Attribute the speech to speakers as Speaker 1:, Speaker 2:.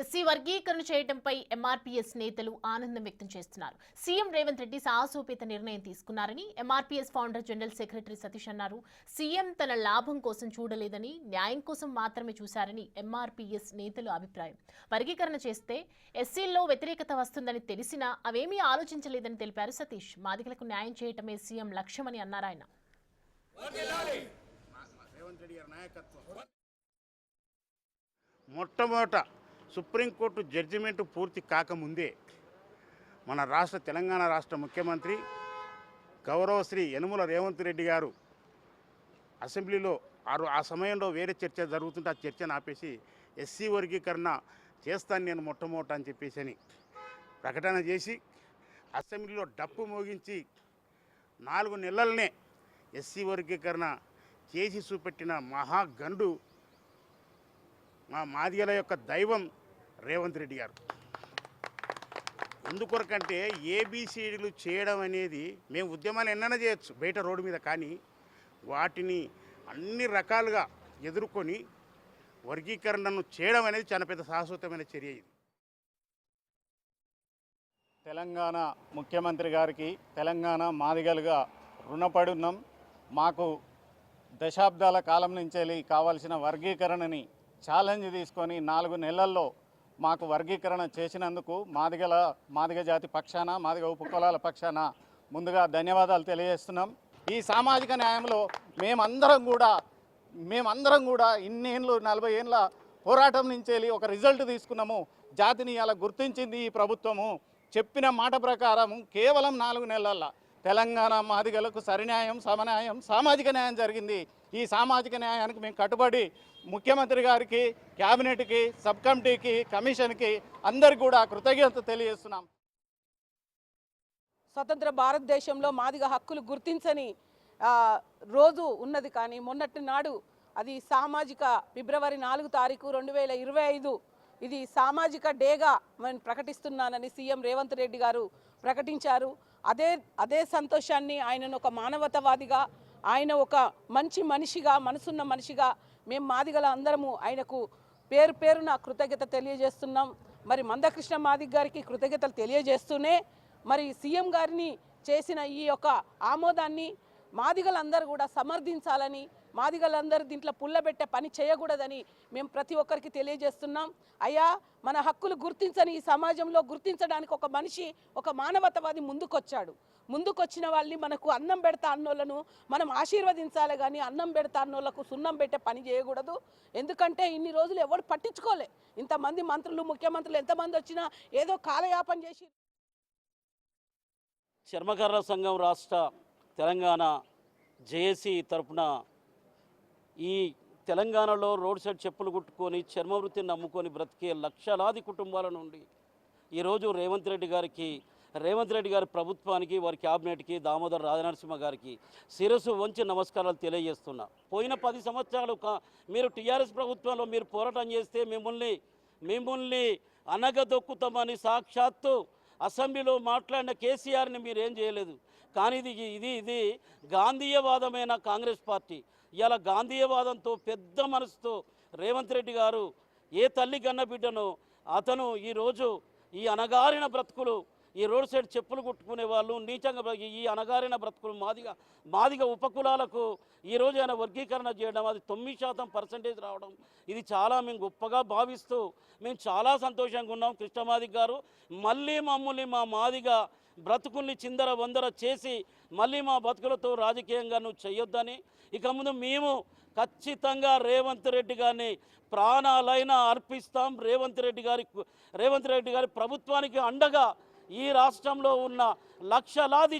Speaker 1: SC వర్గీకరణ చేయడంపై MRPS నేతలు ఆనందం వ్యక్తం చేస్తున్నారు. సీఎం రేవంత్ రెడ్డి సాహసోపేత నిర్ణయం తీసుకున్నారని MRPS founder general secretary Satish అన్నారు. సీఎం తన లాభం కోసం చూడలేదని, న్యాయం కోసం మాత్రమే చూశారని ఎంఆర్పీఎస్ నేతలు అభిప్రాయం. వర్గీకరణ చేస్తే ఎస్సీల్లో వ్యతిరేకత వస్తుందని తెలిసినా అవేమీ ఆలోచించలేదని తెలిపారు సతీష్. మాదిగలకు న్యాయం చేయటమే సీఎం లక్ష్యమని అన్నారు ఆయన.
Speaker 2: మొట్టమొదట సుప్రీంకోర్టు జడ్జిమెంట్ పూర్తి కాకముందే మన తెలంగాణ రాష్ట్ర ముఖ్యమంత్రి గౌరవశ్రీ యనుమల రేవంత్ రెడ్డి గారు అసెంబ్లీలో ఆ సమయంలో వేరే చర్చ జరుగుతుంటే ఆ చర్చను ఆపేసి ఎస్సీ వర్గీకరణ చేస్తాను నేను మొట్టమొదట అని చెప్పేసి ప్రకటన చేసి అసెంబ్లీలో డప్పు మోగించి 4 నెలలనే ఎస్సీ వర్గీకరణ చేసి చూపెట్టిన మహాగండు మా మాదిగల యొక్క దైవం రేవంత్ రెడ్డి గారు. ఎందుకొరకంటే ఏబిసిడీలు చేయడం అనేది మేము ఉద్యమాలు ఎన్నైనా చేయొచ్చు బయట రోడ్డు మీద, కానీ వాటిని అన్ని రకాలుగా ఎదుర్కొని వర్గీకరణను చేయడం అనేది చాలా పెద్ద శాశ్వతమైన చర్య. ఇది
Speaker 3: తెలంగాణ ముఖ్యమంత్రి గారికి తెలంగాణ మాదిగలుగా రుణపడి ఉన్నాం. మాకు దశాబ్దాల కాలం నుంచి కావాల్సిన వర్గీకరణని ఛాలెంజ్ తీసుకొని 4 నెలల్లో మాకు వర్గీకరణ చేసినందుకు మాదిగ జాతి పక్షాన, మాదిగ ఉపకులాల పక్షాన ముందుగా ధన్యవాదాలు తెలియజేస్తున్నాం. ఈ సామాజిక న్యాయంలో మేమందరం కూడా ఇన్నేళ్ళు 40 ఏళ్ళ పోరాటం నుంచి ఒక రిజల్ట్ తీసుకున్నాము. జాతిని అలా గుర్తించింది ఈ ప్రభుత్వము. చెప్పిన మాట ప్రకారం కేవలం 4 నెలల్లో తెలంగాణ మాదిగలకు సరిన్యాయం, సమన్యాయం, సామాజిక న్యాయం జరిగింది. ఈ సామాజిక న్యాయానికి మేము కట్టుబడి ముఖ్యమంత్రి గారికి, క్యాబినెట్కి, సబ్ కమిటీకి, కమిషన్కి అందరికీ కూడా కృతజ్ఞత తెలియజేస్తున్నాం.
Speaker 4: స్వతంత్ర భారతదేశంలో మాదిగ హక్కులు గుర్తించని రోజు ఉన్నది, కానీ మొన్నటి నాడు అది సామాజిక ఫిబ్రవరి 4 తారీఖు 2025 ఇది సామాజిక డేగా నేను ప్రకటిస్తున్నానని సీఎం రేవంత్ రెడ్డి గారు ప్రకటించారు. అదే సంతోషాన్ని ఆయనను ఒక మానవతావాదిగా, ఆయన ఒక మంచి మనిషిగా, మనసున్న మనిషిగా మేము మాదిగల అందరము ఆయనకు పేరున కృతజ్ఞత తెలియజేస్తున్నాం. మరి మందకృష్ణ మాదిగ గారికి కృతజ్ఞతలు తెలియజేస్తూనే మరి సీఎం గారిని చేసిన ఈ యొక్క ఆమోదాన్ని మాదిగలందరూ కూడా సమర్థించాలని, మాదిగలందరూ దీంట్లో పుల్లబెట్టే పని చేయకూడదని మేము ప్రతి ఒక్కరికి తెలియజేస్తున్నాం. అయ్యా, మన హక్కులు గుర్తించని ఈ సమాజంలో గుర్తించడానికి ఒక మనిషి, ఒక మానవతావాది ముందుకొచ్చిన వాళ్ళని, మనకు అన్నం పెడతా అన్నోళ్ళను మనం ఆశీర్వదించాలి, కానీ అన్నం పెడతా అన్నోళ్ళకు సున్నం పెట్టే పని చేయకూడదు. ఎందుకంటే ఇన్ని రోజులు ఎవరు పట్టించుకోలే. ఇంతమంది మంత్రులు, ముఖ్యమంత్రులు ఎంతమంది వచ్చినా ఏదో కాలయాపన చేసి.
Speaker 5: చర్మకారుల సంఘం రాష్ట్ర తెలంగాణ జేఏసీ తరపున ఈ తెలంగాణలో రోడ్ సైడ్ చెప్పులు కుట్టుకొని చర్మ వృత్తిని నమ్ముకొని బ్రతికే లక్షలాది కుటుంబాల నుండి ఈరోజు రేవంత్ రెడ్డి గారి ప్రభుత్వానికి, వారి క్యాబినెట్కి, దామోదర్ రాజనరసింహ గారికి శిరస్సు వంచి నమస్కారాలు తెలియజేస్తున్నా. పోయిన 10 సంవత్సరాలు మీరు టీఆర్ఎస్ ప్రభుత్వంలో మీరు పోరాటం చేస్తే మిమ్మల్ని అనగదొక్కుతామని సాక్షాత్తు అసెంబ్లీలో మాట్లాడిన కేసీఆర్ని మీరు ఏం చేయలేదు. కానీ ఇది గాంధీయవాదమైన కాంగ్రెస్ పార్టీ ఇలా గాంధీయవాదంతో పెద్ద మనసుతో రేవంత్ రెడ్డి గారు ఏ తల్లి కన్న బిడ్డనో అతను ఈరోజు ఈ అనగారిన బ్రతుకులు, ఈ రోడ్ సైడ్ చెప్పులు కుట్టుకునే వాళ్ళు నీచంగా ఈ అనగారిన బ్రతుకులు మాదిగ ఉపకులాలకు ఈరోజు ఆయన వర్గీకరణ చేయడం, అది 9% రావడం, ఇది చాలా మేము గొప్పగా భావిస్తూ మేము చాలా సంతోషంగా ఉన్నాం. కృష్ణమాదిగ గారు మళ్ళీ మమ్మల్ని మా మాదిగ బ్రతుకుల్ని చిందర వందర చేసి మళ్ళీ మా బతుకులతో రాజకీయంగా నువ్వు చేయొద్దని, ఇక ముందు మేము ఖచ్చితంగా రేవంత్ రెడ్డి గారిని ప్రాణాలైనా అర్పిస్తాం. రేవంత్ రెడ్డి గారి ప్రభుత్వానికి అండగా ఈ రాష్ట్రంలో ఉన్న లక్షలాది